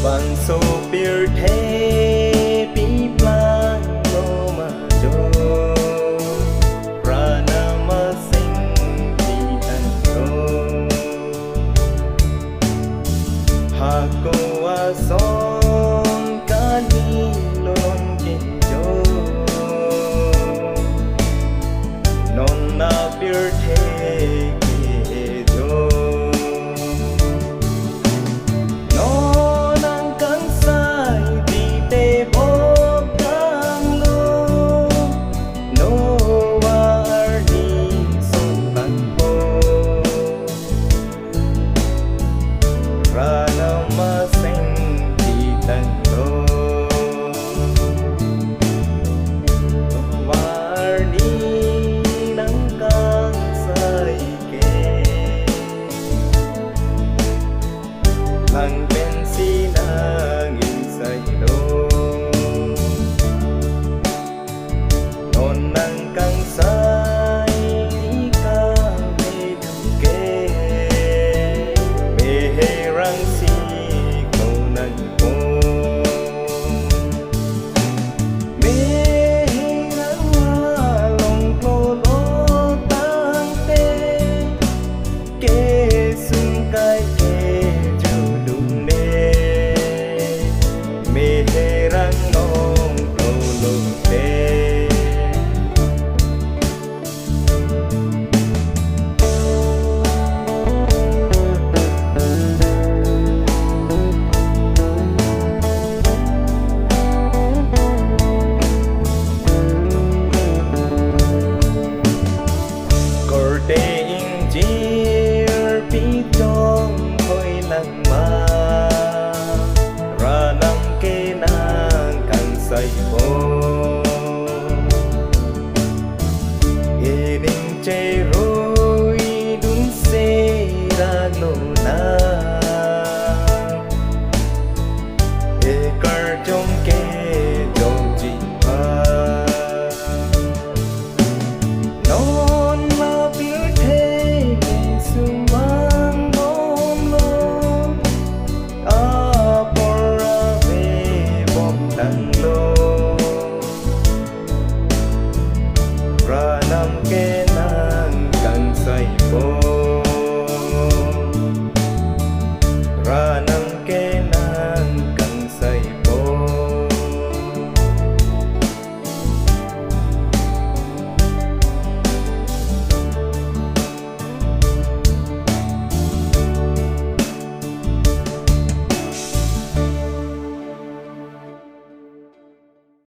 Vang so bir the pi plan no ma jo pranama sing ti tan do ha ko a son ka ni lon ki jo non na bir the Hằng bên si na nghìn say đô non nang căng say đi ca mê đừng kê mê hê răng si câu nang cô mê hê răng hoa lòng cô lô tăng tê kê xung cái răng nong câu lùng tê cor đê in chier pi trong khôi lăng ma ra năm kê say phố e ninh chê rồi đun xê ra nô na e cờ trong kê